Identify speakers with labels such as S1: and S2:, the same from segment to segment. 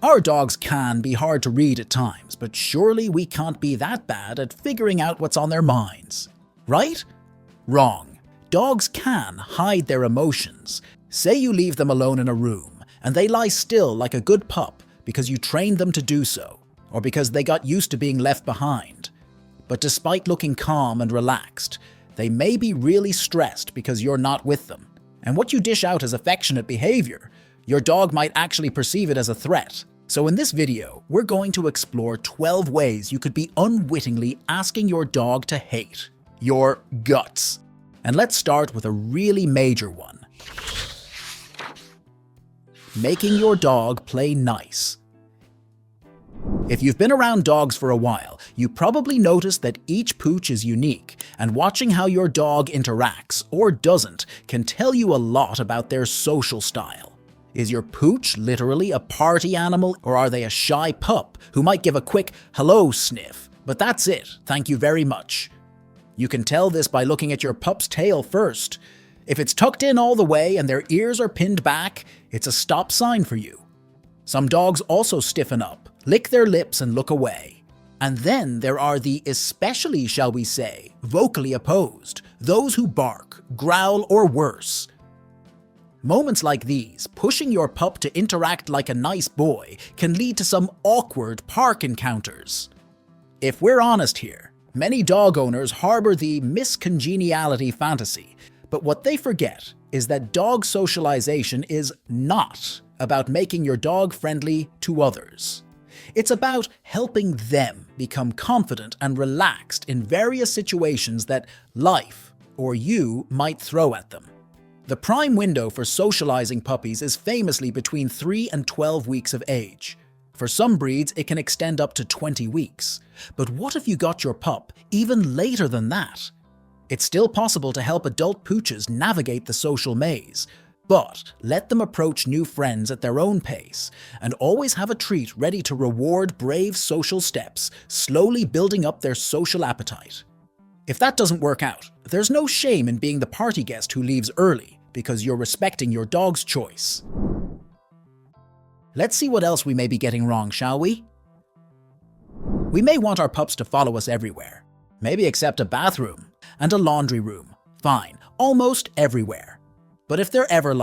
S1: Our dogs can be hard to read at times, but surely we can't be that bad at figuring out what's on their minds. Right? Wrong. Dogs can hide their emotions. Say you leave them alone in a room, and they lie still like a good pup because you trained them to do so, or because they got used to being left behind. But despite looking calm and relaxed, they may be really stressed because you're not with them. And what you dish out as affectionate behavior, your dog might actually perceive it as a threat. So in this video, we're going to explore 12 ways you could be unwittingly asking your dog to hate your guts. And let's start with a really major one. Making your dog play nice. If you've been around dogs for a while, you probably noticed that each pooch is unique, and watching how your dog interacts or doesn't can tell you a lot about their social style. Is your pooch literally a party animal, or are they a shy pup who might give a quick hello sniff? But that's it, thank you very much. You can tell this by looking at your pup's tail first. If it's tucked in all the way and their ears are pinned back, it's a stop sign for you. Some dogs also stiffen up, lick their lips and look away. And then there are the especially, shall we say, vocally opposed, those who bark, growl, or worse. Moments like these, pushing your pup to interact like a nice boy, can lead to some awkward park encounters. If we're honest here, many dog owners harbor the miscongeniality fantasy, but what they forget is that dog socialization is not about making your dog friendly to others. It's about helping them become confident and relaxed in various situations that life or you might throw at them. The prime window for socializing puppies is famously between 3 and 12 weeks of age. For some breeds, it can extend up to 20 weeks. But what if you got your pup even later than that? It's still possible to help adult pooches navigate the social maze, but let them approach new friends at their own pace, and always have a treat ready to reward brave social steps, slowly building up their social appetite. If that doesn't work out, there's no shame in being the party guest who leaves early because you're respecting your dog's choice. Let's see what else we may be getting wrong, shall we? We may want our pups to follow us everywhere, maybe except a bathroom and a laundry room. Fine, almost everywhere. But if they're ever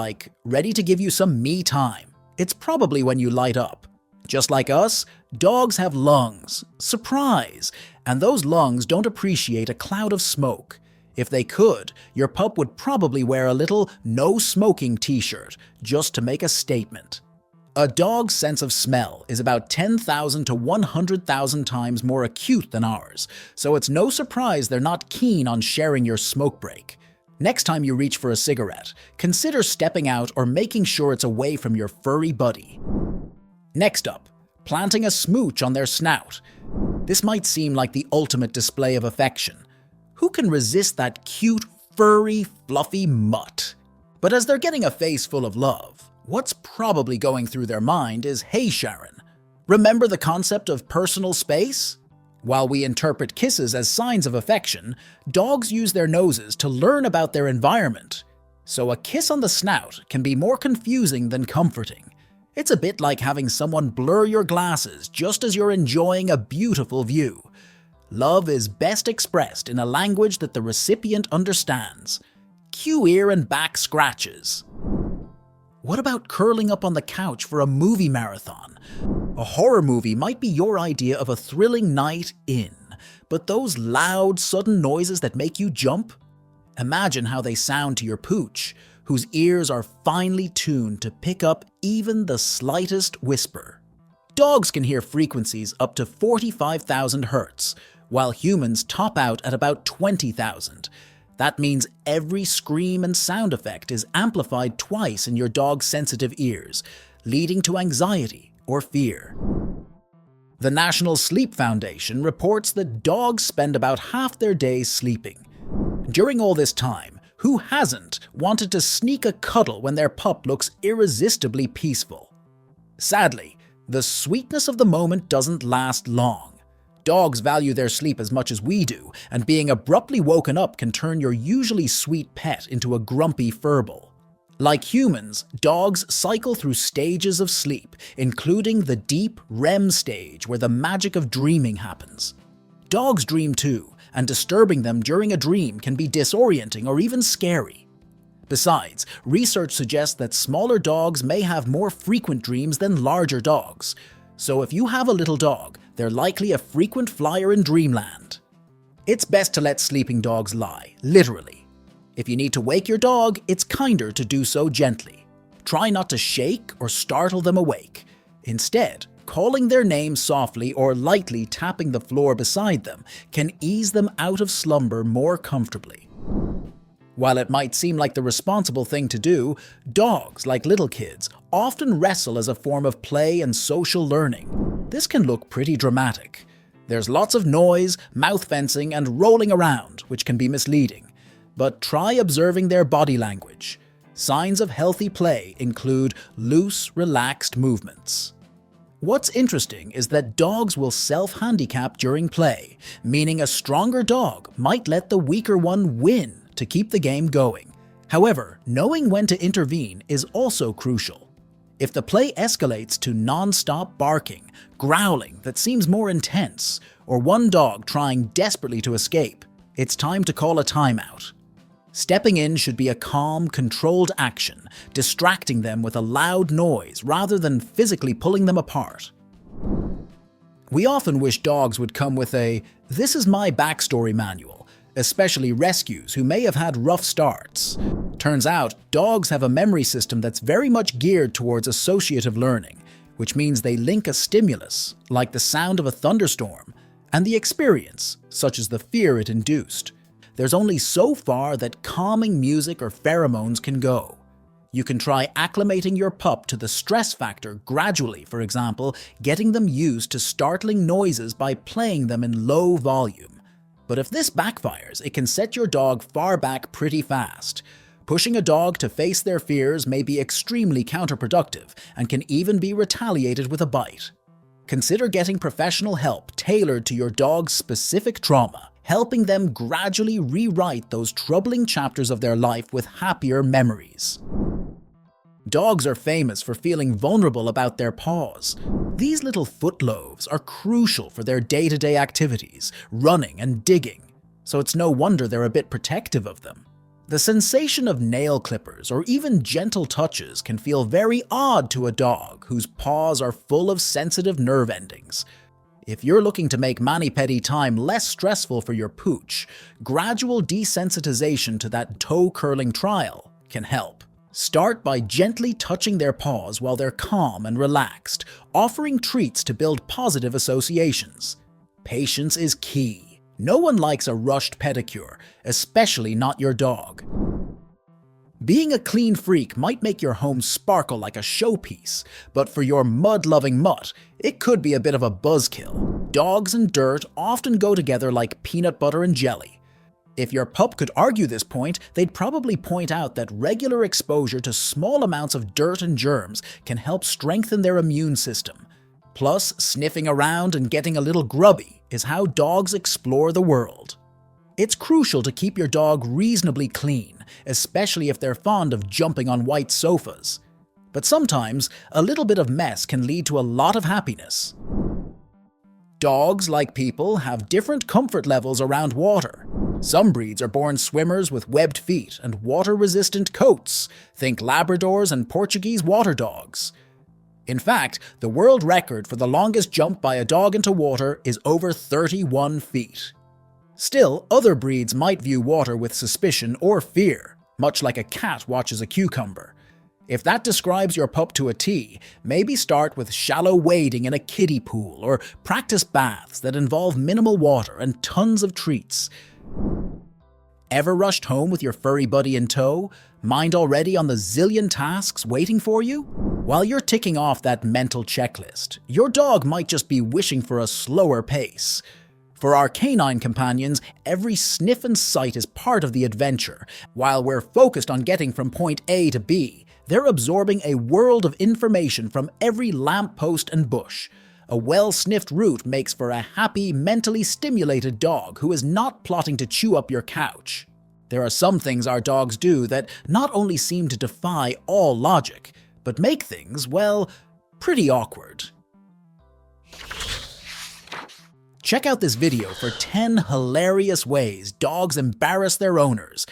S1: ready to give you some me time, it's probably when you light up. Just like us, dogs have lungs. Surprise! And those lungs don't appreciate a cloud of smoke. If they could, your pup would probably wear a little no smoking t-shirt just to make a statement. A dog's sense of smell is about 10,000 to 100,000 times more acute than ours, so it's no surprise they're not keen on sharing your smoke break. Next time you reach for a cigarette, consider stepping out or making sure it's away from your furry buddy. Next up, planting a smooch on their snout. This might seem like the ultimate display of affection. Who can resist that cute, furry, fluffy mutt? But as they're getting a face full of love, what's probably going through their mind is, hey Sharon, remember the concept of personal space? While we interpret kisses as signs of affection, dogs use their noses to learn about their environment. So a kiss on the snout can be more confusing than comforting. It's a bit like having someone blur your glasses just as you're enjoying a beautiful view. Love is best expressed in a language that the recipient understands. Cue ear and back scratches. What about curling up on the couch for a movie marathon? A horror movie might be your idea of a thrilling night in, but those loud, sudden noises that make you jump? Imagine how they sound to your pooch, whose ears are finely tuned to pick up even the slightest whisper. Dogs can hear frequencies up to 45,000 hertz, while humans top out at about 20,000. That means every scream and sound effect is amplified twice in your dog's sensitive ears, leading to anxiety or fear. The National Sleep Foundation reports that dogs spend about half their days sleeping. During all this time, who hasn't wanted to sneak a cuddle when their pup looks irresistibly peaceful? Sadly, the sweetness of the moment doesn't last long. Dogs value their sleep as much as we do, and being abruptly woken up can turn your usually sweet pet into a grumpy furball. Like humans, dogs cycle through stages of sleep, including the deep REM stage where the magic of dreaming happens. Dogs dream too, and disturbing them during a dream can be disorienting or even scary. Besides, research suggests that smaller dogs may have more frequent dreams than larger dogs. So if you have a little dog, they're likely a frequent flyer in dreamland. It's best to let sleeping dogs lie, literally. If you need to wake your dog, it's kinder to do so gently. Try not to shake or startle them awake. Instead, calling their name softly or lightly tapping the floor beside them can ease them out of slumber more comfortably. While it might seem like the responsible thing to do, dogs, like little kids, often wrestle as a form of play and social learning. This can look pretty dramatic. There's lots of noise, mouth fencing, and rolling around, which can be misleading. But try observing their body language. Signs of healthy play include loose, relaxed movements. What's interesting is that dogs will self-handicap during play, meaning a stronger dog might let the weaker one win to keep the game going. However, knowing when to intervene is also crucial. If the play escalates to non-stop barking, growling that seems more intense, or one dog trying desperately to escape, it's time to call a timeout. Stepping in should be a calm, controlled action, distracting them with a loud noise rather than physically pulling them apart. We often wish dogs would come with a "this is my backstory" manual, especially rescues who may have had rough starts. Turns out, dogs have a memory system that's very much geared towards associative learning, which means they link a stimulus, like the sound of a thunderstorm, and the experience, such as the fear it induced. There's only so far that calming music or pheromones can go. You can try acclimating your pup to the stress factor gradually, for example, getting them used to startling noises by playing them in low volume. But if this backfires, it can set your dog far back pretty fast. Pushing a dog to face their fears may be extremely counterproductive and can even be retaliated with a bite. Consider getting professional help tailored to your dog's specific trauma, helping them gradually rewrite those troubling chapters of their life with happier memories. Dogs are famous for feeling vulnerable about their paws. These little foot loaves are crucial for their day-to-day activities, running and digging, so it's no wonder they're a bit protective of them. The sensation of nail clippers or even gentle touches can feel very odd to a dog whose paws are full of sensitive nerve endings. If you're looking to make mani-pedi time less stressful for your pooch, gradual desensitization to that toe-curling trial can help. Start by gently touching their paws while they're calm and relaxed, offering treats to build positive associations. Patience is key. No one likes a rushed pedicure, especially not your dog. Being a clean freak might make your home sparkle like a showpiece, but for your mud-loving mutt, it could be a bit of a buzzkill. Dogs and dirt often go together like peanut butter and jelly. If your pup could argue this point, they'd probably point out that regular exposure to small amounts of dirt and germs can help strengthen their immune system. Plus, sniffing around and getting a little grubby is how dogs explore the world. It's crucial to keep your dog reasonably clean, especially if they're fond of jumping on white sofas. But sometimes, a little bit of mess can lead to a lot of happiness. Dogs, like people, have different comfort levels around water. Some breeds are born swimmers with webbed feet and water-resistant coats. Think Labradors and Portuguese water dogs. In fact, the world record for the longest jump by a dog into water is over 31 feet. Still, other breeds might view water with suspicion or fear, much like a cat watches a cucumber. If that describes your pup to a T, maybe start with shallow wading in a kiddie pool or practice baths that involve minimal water and tons of treats. Ever rushed home with your furry buddy in tow? Mind already on the zillion tasks waiting for you? While you're ticking off that mental checklist, your dog might just be wishing for a slower pace. For our canine companions, every sniff and sight is part of the adventure. While we're focused on getting from point A to B, they're absorbing a world of information from every lamppost and bush. A well-sniffed route makes for a happy, mentally stimulated dog who is not plotting to chew up your couch. There are some things our dogs do that not only seem to defy all logic, but make things, well, pretty awkward. Check out this video for 10 hilarious ways dogs embarrass their owners